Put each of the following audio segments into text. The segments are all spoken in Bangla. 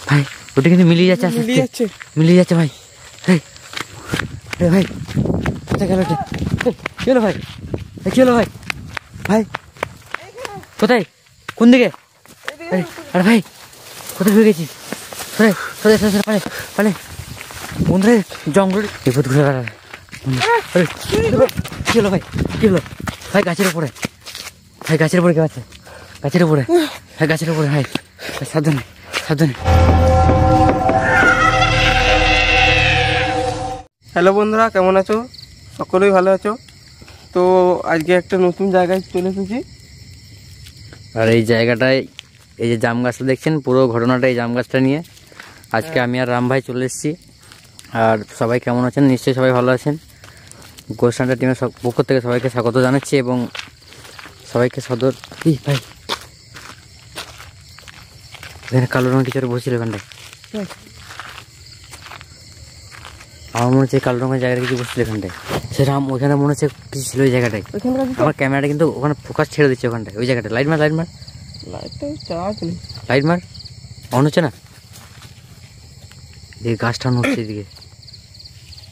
ভাই ওটা কিন্তু মিলিয়ে যাচ্ছে, আস্তে আস্তে মিলিয়ে যাচ্ছে ভাই। ভাই কোথায় গেল? কি হলো ভাই? কি হলো ভাই? ভাই কোথায়? কোন দিকে? আরে ভাই কোথায় ঢুকে গেছি? পালে বন্ধুরা জঙ্গল বিপদ ঘুরে বেড়ায়। কি হলো ভাই? কি হলো ভাই? গাছের উপরে ভাই, গাছের উপরে কেউ আছে? গাছের উপরে হ্যাঁ, গাছের উপরে ভাই। সাবধানে সাবধানে। হ্যালো বন্ধুরা, কেমন আছো? সকলেই ভালো আছো তো? আজকে একটা নতুন জায়গায় চলে এসেছি। আর এই জায়গাটায় এই যে জাম গাছটা দেখছেন, পুরো ঘটনাটা এই জাম গাছটা নিয়ে আজকে আমি আর রাম ভাই চলে এসেছি। আর সবাই কেমন আছেন? নিশ্চয়ই সবাই ভালো আছেন। গোস্ট হান্টার টিমের পক্ষ থেকে সবাইকে স্বাগত জানাচ্ছি এবং সবাইকে সদর। ভাই এখানে কালো রঙের কিছু বসছিল এখানটায়। আমার মনে হচ্ছে কালো রঙের জায়গাটা কিছু বসছিল এখানটায়। সেরকম ওইখানে মনে হচ্ছে কিছু ছিল ওই জায়গাটায়। আমার ক্যামেরাটা কিন্তু ওখানে ফোকাস ছেড়ে দিচ্ছে ওখানটায়, ওই জায়গাটা। লাইট মার, লাইট মার, লাইট মার। অন হচ্ছে না? এই গাছটা নড়ছে এদিকে।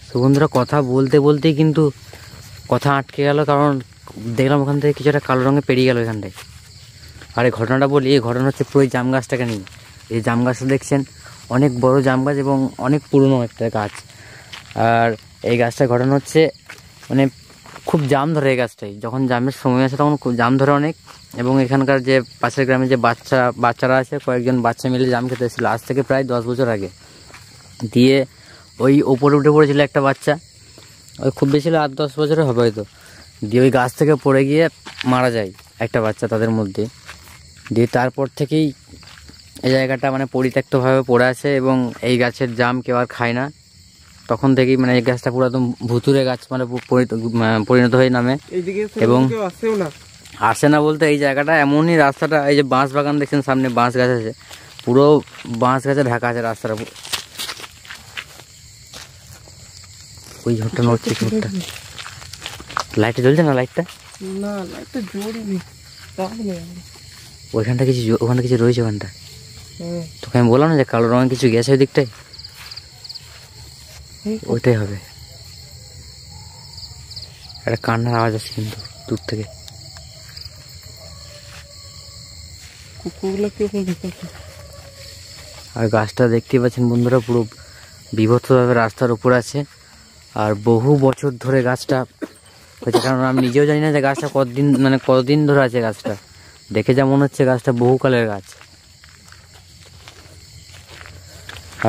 তো বন্ধুরা কথা বলতে বলতেই কিন্তু কথা আটকে গেল, কারণ দেখলাম ওখান থেকে কিছু একটা কালো রঙে পেরিয়ে গেল এখানটায়। আর এই ঘটনাটা বলি, এই ঘটনা হচ্ছে পুরো জাম গাছটাকে নিয়ে। এই জাম গাছটা দেখছেন অনেক বড় জাম গাছ এবং অনেক পুরনো একটা গাছ। আর এই গাছটার ঘটনা হচ্ছে মানে খুব জাম ধরে এই গাছটাই। যখন জামের সময় আসে তখন খুব জাম ধরে অনেক। এবং এখানকার যে পাশের গ্রামে যে বাচ্চারা আছে, কয়েকজন বাচ্চা মিলে জাম খেতে এসেছিলো আজ থেকে প্রায় 10 বছর আগে। দিয়ে ওই ওপরে উঠে পড়েছিল একটা বাচ্চা, ওই খুব বেশি 8-10 বছরের হবে হয়তো। দিয়ে ওই গাছ থেকে পড়ে গিয়ে মারা যায় একটা বাচ্চা তাদের মধ্যে। দিয়ে তারপর থেকেই এই জায়গাটা মানে পরিত্যক্তভাবে পড়ে আছে এবং এই গাছের জাম কেউ আর খায় না। তখন থেকেই মানে এই গাছটা পুরো একদম ভুতুরে গাছ মানে পরিণত হয়ে নামে। এবং আসে না বলতে এই জায়গাটা এমনই, রাস্তাটা এই যে বাঁশ বাগান দেখছেন সামনে, বাঁশ গাছ আছে, পুরো বাঁশ গাছে ঢাকা আছে রাস্তাটা। ওই ঝোঁটটা নড়ছে, ঝোঁটটা লাইটটা জ্বলছে না? লাইটটা না, লাইটটা জ্বলবে। ওইখানটা কিছু, ওখানে কিছু রয়েছে ওখানটা। তোকে আমি বললাম না যে কালো রঙের কিছু গেছে ওই দিকটায়, ওইটাই হবে। একটা কান্নার আওয়াজ আসছে কিন্তু দূর থেকে। আর গাছটা দেখতে পাচ্ছেন বন্ধুরা, পুরো বিভৎসভাবে রাস্তার উপর আছে। আর বহু বছর ধরে গাছটা হয়েছে, কারণ আমি নিজেও জানি না যে গাছটা কতদিন ধরে আছে। গাছটা দেখে যা মনে হচ্ছে গাছটা বহুকালের গাছ।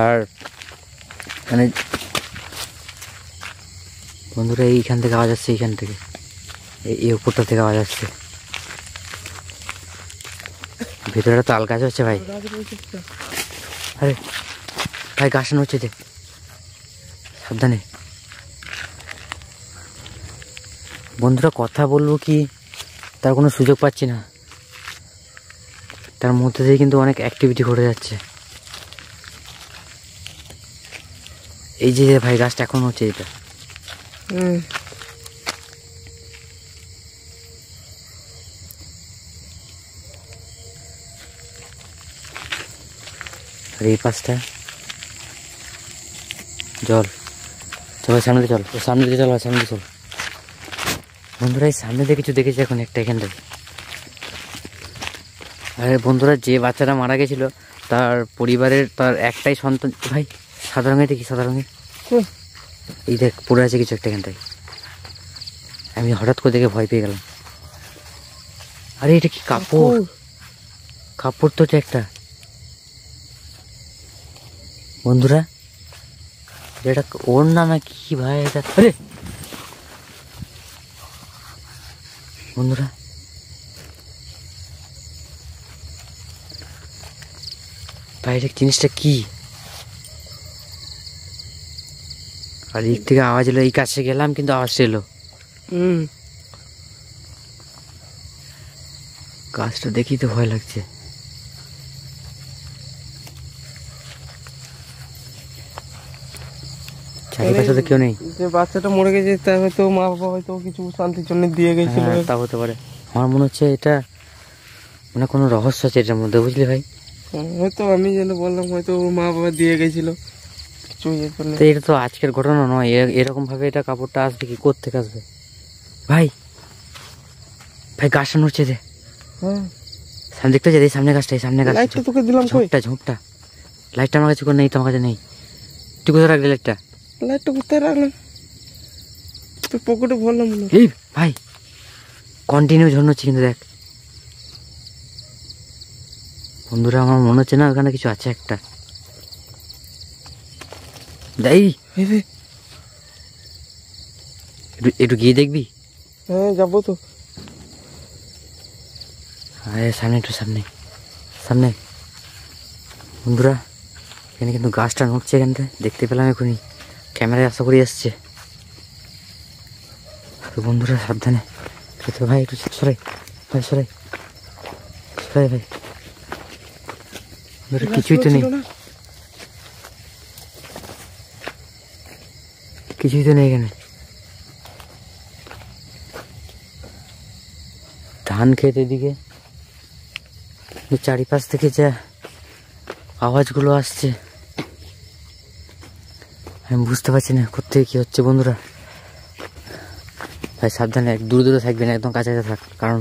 আর মানে বন্ধুরা এইখান থেকে আওয়াজ আসছে, এইখান থেকে এই উপরটা থেকে আওয়াজ আসছে। ভেতরে তাল গাছ হচ্ছে ভাই। আরে ভাই গাছটা নড়ছে যে, সাবধানে। বন্ধুরা কথা বলবো কি তার কোনো সুযোগ পাচ্ছি না, তার মধ্যে দিয়ে কিন্তু অনেক অ্যাক্টিভিটি ঘটে যাচ্ছে। এই যে ভাই গাছটা এখন হচ্ছে এটা। আর এই পাশটা জল। চল সামনে দিয়ে চল, সামনে দিকে চল, সামনে দিয়ে চল। বন্ধুরা এই সামনে দিয়ে কিছু দেখেছি এখন একটা এখানটায়। আরে বন্ধুরা যে বাচ্চাটা মারা গেছিল তার পরিবারের তার একটাই সন্তান। ভাই সাদা রঙের দেখি, সাদা রঙের এই দেখ পড়ে আছে কিছু একটা এখানটায়। আমি হঠাৎ করে দেখে ভয় পেয়ে গেলাম। আরে এটা কি কাপড়? কাপড় তো এটা একটা। বন্ধুরা এটা ওর নাম কি ভাই এটা? আরে বন্ধুরা ভাই এটা জিনিসটা কি? আর দিক থেকে আওয়াজ এলো, এই কাছে গেলাম কিন্তু আওয়াজ এলো। গাছটা দেখি তো ভয় লাগছে। চারিপাশে তো কেউ নেই। যে বাচ্চাটা মরে গেছে তাই হয়তো মা বাবা হয়তো কিছু শান্তির জন্য দিয়ে গেছিল। তা হতে পারে। আমার মনে হচ্ছে এটা মানে কোনো রহস্য আছে এটার মধ্যে, বুঝলি ভাই? হয়তো আমি যেন বললাম হয়তো ওর মা বাবা দিয়ে গেছিল কিছু ইয়ে করলে। তো এটা তো আজকের ঘটনা নয়, এরকম ভাবে এটা কাপড়টা আসবে কি, কোত্থেকে আসবে? ভাই ভাই গাছটা নড়ছে যে, হ্যাঁ সামনে দেখতে যাই, সামনে গাছটা, এই সামনে গাছটা, লাইটটা তোকে দিলাম, কই ঝোপটা ঝোপটা। লাইটটা আমার কাছে নেই, তোমার কাছে নেই, তুই কোথায় রাখলি লাইটটা? লাইটটা কোথায় রাখলাম? তোর পকেটে ভরলাম না। এই ভাই কন্টিনিউ ঝড় হচ্ছে কিন্তু, দেখ বন্ধুরা আমার মনে হচ্ছে না ওখানে কিছু আছে একটা। এই এই রে, একটু গিয়ে দেখবি? হ্যাঁ যাবো তো। আরে সামনে, একটু সামনে সামনে। বন্ধুরা এখানে কিন্তু গাছটা নড়ছে, এখানটা দেখতে পেলাম এখনই, ক্যামেরায় আশা করি আসছে। তো বন্ধুরা সাবধানে, তো ভাই একটু সরাই, ভাই সরাই সরাই ভাই। বন্ধুরা, কিছুই তো নেই, ছিল না। কিছুই তো নেই এখানে। ধান খেতে দিকে চারিপাশ থেকে যা আওয়াজগুলো আসছে আমি বুঝতে পারছি না কোথেকে কি হচ্ছে। বন্ধুরা ভাই সাবধানে, দূরে দূরে থাকবেন, একদম কাছে কাছে থাক, কারণ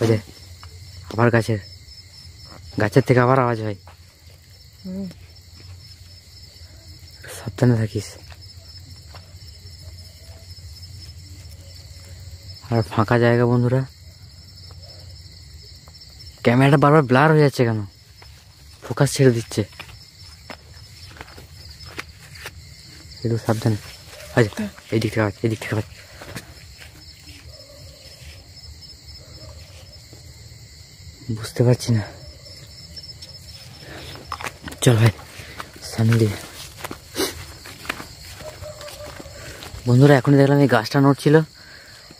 ওই যে আবার গাছের থেকে আবার আওয়াজ হয়, সাবধানে থাকিস। আর ফাঁকা জায়গা বন্ধুরা, ক্যামেরাটা বারবার ব্লার হয়ে যাচ্ছে কেন, ফোকাস ছেড়ে দিচ্ছে। একটু সাবধানে, আচ্ছা এই দিক থেকে আওয়াজ, এই দিক থেকে আওয়াজ। বুঝতে পারছি না, চল ভাই সামনে দিয়ে। বন্ধুরা এখনই দেখলাম এই গাছটা নড়ছিল,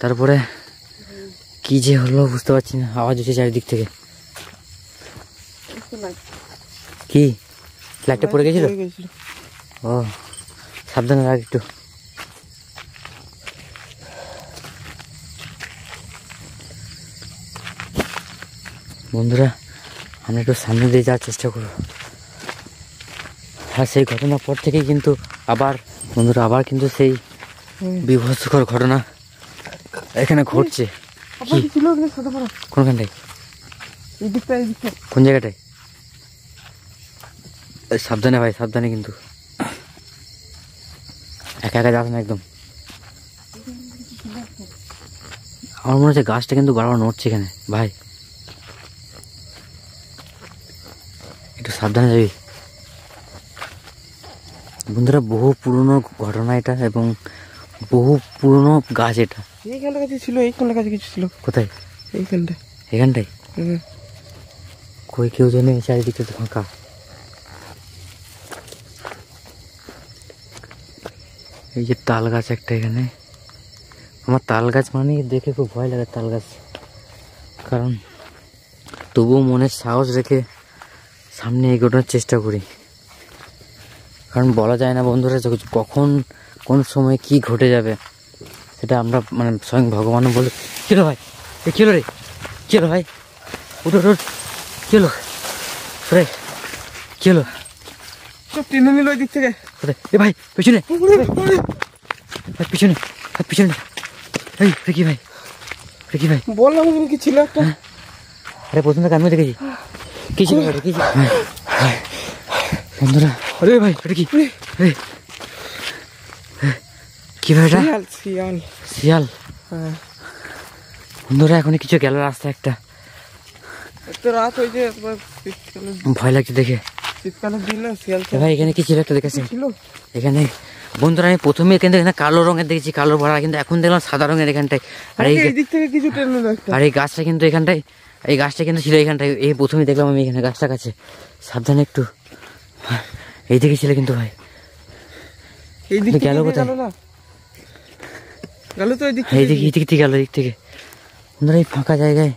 তারপরে কি যে হলো বুঝতে পারছি না, আওয়াজ হচ্ছে চারিদিক থেকে। কি লাইটটা পড়ে গেছিল? ও সাবধানে রাখ একটু। বন্ধুরা আমরা একটু সামনে দিয়ে যাওয়ার চেষ্টা করব। আর সেই ঘটনার পর থেকেই কিন্তু আবার বন্ধুরা, আবার কিন্তু সেই বিভৎসকর ঘটনা এখানে ঘটছে। কি ছিল এখানে সাদা পড়া? কোনখানটায়? এই দিকটা, এই দিকটা। কোন জায়গাটায়? সাবধানে ভাই সাবধানে, কিন্তু একা একা যাস না একদম। আমার মনে হচ্ছে গাছটা কিন্তু বারবার নড়ছে এখানে ভাই, একটু সাবধানে যাবি। বন্ধুরা বহু পুরনো ঘটনা এটা, এবং বহু পুরনো গাছ এটা। এইখানটা কাছে ছিল, এইখানটা কাছে কিছু ছিল। কোথায়? এইখানটায়। এখানটায়? হুম। কই কেউ জানে, চারিদিকে তো ফাঁকা। এই যে তাল গাছ একটা এখানে, আমার তাল গাছ মানে দেখে খুব ভয় লাগে তাল গাছ, কারণ তবুও মনের সাহস রেখে সামনে এগোনোর চেষ্টা করি, কারণ বলা যায় না বন্ধুরা কখন কোন সময় কি ঘটে যাবে সেটা আমরা মানে স্বয়ং ভগবানও বলে। কিলো ভাই, এ কিলো রে, কিলো ভাই, উঠো উঠো, কিলো রে, কিলো সব টেনে নিল ওই দিক থেকে। কোথায়? এ ভাই পিছনে, ভাই পিছনে, ভাই পিছনে, এই রেকি ভাই, রেকি ভাই। বললাম ওখানে কি ছিল একটা। আরে প্রথম থেকে আমিও দেখেছি কি ছিল, কি ছিল বন্ধুরা। আরে ভাই এটা কি, কি ভাই এটা? শিয়াল, শিয়াল, শিয়াল। হ্যাঁ। বন্ধুরা এখন কিছু গেল রাস্তা একটা, এত রাত হয়েছে, একবার শীতকালে, ভয় লাগছে দেখে। শীতকালের দিন না, শিয়াল এ ভাই এখানে কি ছিল একটা দেখেছি ছিল। এখানে। বন্ধুরা আমি প্রথমে এখানে কালো রঙের দেখেছি, কালো ভরা, কিন্তু এখন দেখলাম সাদা রঙের এখানটায়। আর এই দিক থেকে কিছু টেনে নিল একটা। আর এই গাছটা কিন্তু এখানটায়, এই গাছটা কিন্তু ছিল এখানটায়, এই প্রথমে দেখলাম আমি এখানে গাছটা কাছে। সাবধানে একটু, এই দিকে ছিল কিন্তু ভাই। এই দিক থেকে গেল কোথায়? না গেল তো এই দিক এই দিকে, এই দিক থেকে গেল, এই দিক থেকে। বন্ধুরা এই ফাঁকা জায়গায়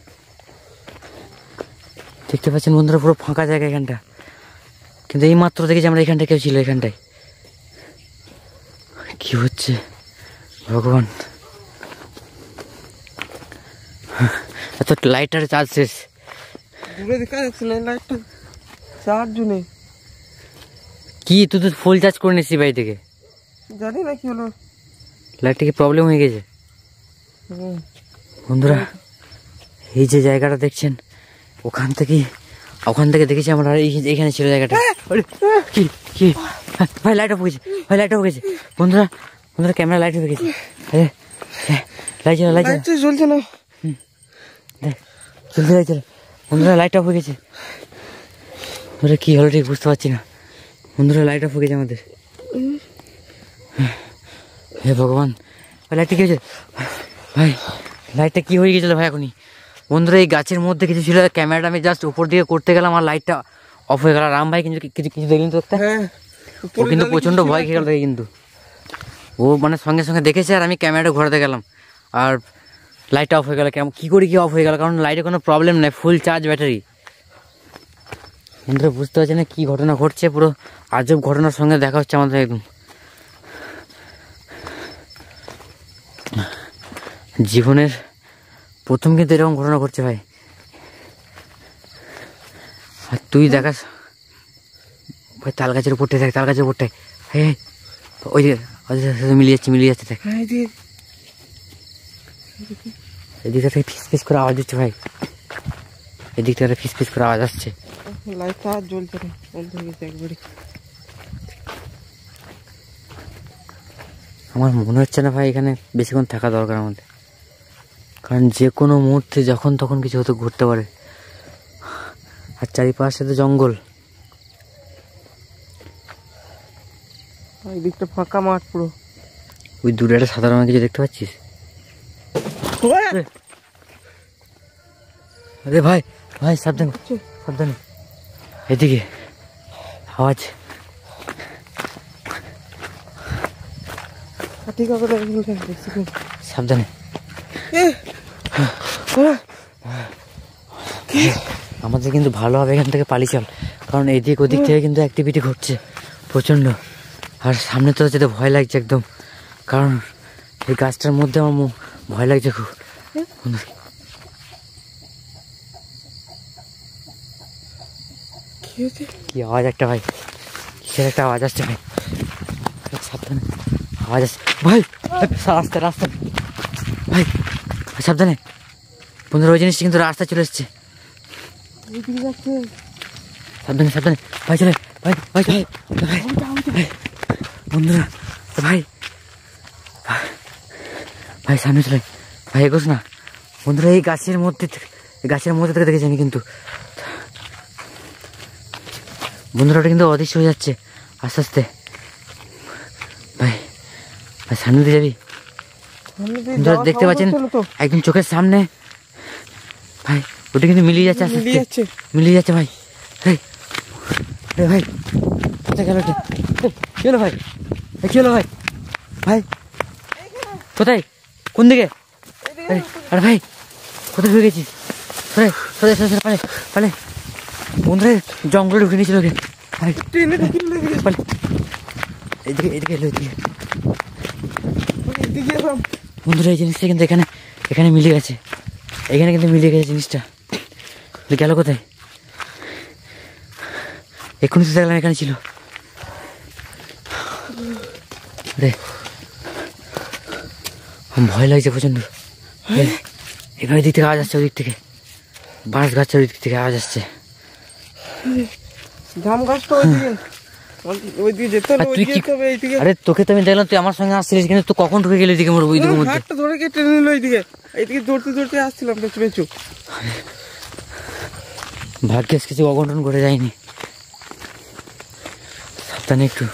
দেখতে পাচ্ছেন বন্ধুরা, পুরো ফাঁকা জায়গা এখানটা, কিন্তু এই মাত্র দেখেছি আমরা এখানটায় কেউ ছিল এখানটায়। কি হচ্ছে ভগবান, এত লাইটার চার্জ শেষ। দূরে দেখা যাচ্ছে না লাইটটা চার্জ নেই। কি তুই তো ফুল চার্জ করে নিচ্ছিস বাড়ি থেকে, জানি না কি হলো। লাইটটা কি প্রবলেম হয়ে গেছে? হুম। বন্ধুরা এই যে জায়গাটা দেখছেন, ওখান থেকে দেখেছি আমরা, আর এইখানে ছিল জায়গাটা। কি কি ভাই লাইট অফ হয়ে গেছে, ভাই লাইট অফ হয়ে গেছে। বন্ধুরা ক্যামেরা লাইট হয়ে গেছে। লাইট জ্বালা জ্বলছে না, চলছে লাইট জ্বালা। বন্ধুরা লাইট অফ হয়ে গেছে। বন্ধুরা কি হলো ঠিক বুঝতে পারছি না। বন্ধুরা লাইট অফ হয়ে গেছে আমাদের। হে ভগবান, ভাই লাইটটা কি হয়েছে? ভাই লাইটটা কি হয়ে গেছিল ভাই এখনই? বন্ধুরা এই গাছের মধ্যে কিছু ছিল, ক্যামেরাটা আমি জাস্ট উপর দিকে করতে গেলাম আর লাইটটা অফ হয়ে গেল। রাম ভাই কিন্তু কিছু কিছু দেখলেন তো একটা, হ্যাঁ ও কিন্তু প্রচণ্ড ভয় খেয়ে গেল কিন্তু। ও মানে সঙ্গে সঙ্গে দেখেছে আর আমি ক্যামেরাটা ঘোরাতে গেলাম আর লাইটটা অফ হয়ে গেল। কেমন কী করে কি অফ হয়ে গেল? কারণ লাইটে কোনো প্রবলেম নেই, ফুল চার্জ ব্যাটারি। বন্ধুরা বুঝতে পারছি না কী ঘটনা ঘটছে, পুরো আজব ঘটনার সঙ্গে দেখা হচ্ছে আমাদের একদম। জীবনের প্রথম কিন্তু এরকম ঘটনা ঘটছে ভাই। আর তুই দেখাস ভাই তাল গাছের উপরটায় দেখ, তাল গাছের উপরটায়। হ্যাঁ ওই যে মিলিয়ে যাচ্ছে দেখ। এদিকটা থেকে ফিস ফিস করে আওয়াজ দিচ্ছে ভাই, এদিকটা ফিস ফিস করে আওয়াজ আসছে। লাইটটা আর জ্বলছে না, বন্ধ হয়ে গেছে একবারে। আমার মনে হচ্ছে না ভাই এখানে বেশিক্ষণ থাকা দরকার আমাদের, কারণ যে কোনো মুহূর্তে যখন তখন কিছু হতে ঘটতে পারে। আর চারিপাশে তো জঙ্গল, এই দিকটা ফাঁকা মাঠ পুরো। ওই দূরে একটা সাদা রঙের কিছু দেখতে পাচ্ছিস? আরে ভাই ভাই সাবধানে সাবধানে, এদিকে আওয়াজ। ঠিক আছে সাবধানে। আমাদের কিন্তু ভালো হবে এখান থেকে পালিয়ে চল, কারণ এদিক ওদিক থেকে কিন্তু অ্যাক্টিভিটি ঘটছে প্রচণ্ড। আর সামনে তো যেতে ভয় লাগছে একদম, কারণ এই গাছটার মধ্যে আমার ভয় লাগছে খুব। কি আওয়াজ একটা ভাই, কিসের একটা আওয়াজ আসছে ভাই, সাবধানে আওয়াজ আসছে ভাই। রাস্তা রাস্তা ভাই, সাবধানে। বন্ধুরা ওই জিনিসটা কিন্তু রাস্তা চলে এসছে, সাবধানে সাবধানে ভাই চলে ভাই ভাই চলে ভাই। বন্ধুরা ভাই ভাই সামনে চলে ভাই, এগোস না। বন্ধুরা এই গাছের মধ্যে থেকে দেখেছি আমি কিন্তু। বন্ধুরা ওটা কিন্তু অদৃশ্য হয়ে যাচ্ছে আস্তে আস্তে। ভাই ভাই সামনে দিয়ে যাবি? বন্ধুরা দেখতে পাচ্ছেন একদম চোখের সামনে ভাই, ওটা কিন্তু মিলিয়ে যাচ্ছে আস্তে আস্তে, মিলিয়ে যাচ্ছে ভাই। ভাই কোথায় গেল? কি হলো ভাই? কি হলো ভাই? ভাই কোথায়, কোন দিকে? আরে ভাই কোথায় ঢুকে গেছিস? পালে পালে। বন্ধুরা জঙ্গলে ঢুকে নিয়েছিল ওকে। এদিকে এদিকে এলো এদিকে। বন্ধুরা এই জিনিসটা কিন্তু এখানে মিলে গেছে, এখানে কিন্তু মিলে গেছে জিনিসটা। গেল কোথায়? এক্ষুনি তো দেখলাম এখানে ছিল। রে ভয় লাগছে প্রচন্ড। এবার দিক থেকে আওয়াজ আসছে, ওদিক থেকে বাঁশ গাছের ওই দিক থেকে আওয়াজ আসছে। জাম গাছটা ওইদিকে যেতে হবে। আরে তোকে তো আমি দেখলাম তুই আমার সঙ্গে আসছিলিস, কিন্তু তুই কখন ঢুকে গেলি এদিকে? হাতটা ধরে কেটে নিল এইদিকে দৌড়তে দৌড়তে আসছিলাম পেছু পেছু। ভাগ্যেস কিছু অঘটন ঘটে যায়নি। সাবধানে একটু,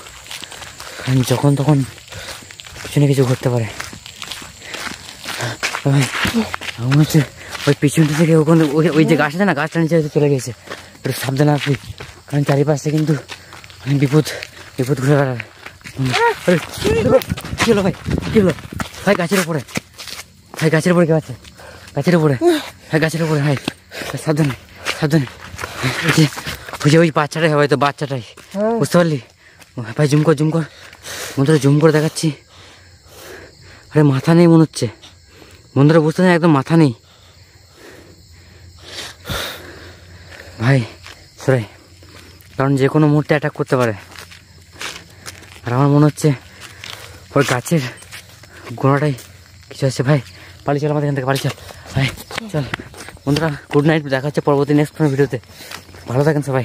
কারণ যখন তখন পিছনে কিছু ঘটতে পারে। আমার হচ্ছে ওই পিছনটা থেকে ওখানে ওই যে গাছ আছে না, গাছটা নিচে চলে গেছে। একটু সাবধানে আসবি, কারণ চারিপাশে কিন্তু অনেক বিপদ ঘুরে বেড়াবে। কি হলো ভাই? কি হলো ভাই? গাছের উপরে ভাই, গাছের উপরে কেউ আছে? গাছের উপরে ভাই, গাছের উপরে ভাই, সাবধানে সাবধানে। ওই বাচ্চাটাই হবে, হয়তো বাচ্চাটাই, বুঝতে পারলি ভাই? জুম কর বন্ধুরা, জুম করে দেখাচ্ছি। আরে মাথা নেই মনে হচ্ছে বন্ধুরা, বুঝতে পারছি একদম মাথা নেই। ভাই সরাই, কারণ যে কোনো মুহূর্তে অ্যাটাক করতে পারে। আর আমার মনে হচ্ছে ওর গাছের গোড়াটাই কিছু আছে। ভাই পালিয়ে চল, আমাদের এখান থেকে পালিয়ে চল ভাই, চল। বন্ধুরা গুড নাইট, দেখা হচ্ছে পরবর্তী নেক্সট ভিডিওতে। ভালো থাকেন সবাই।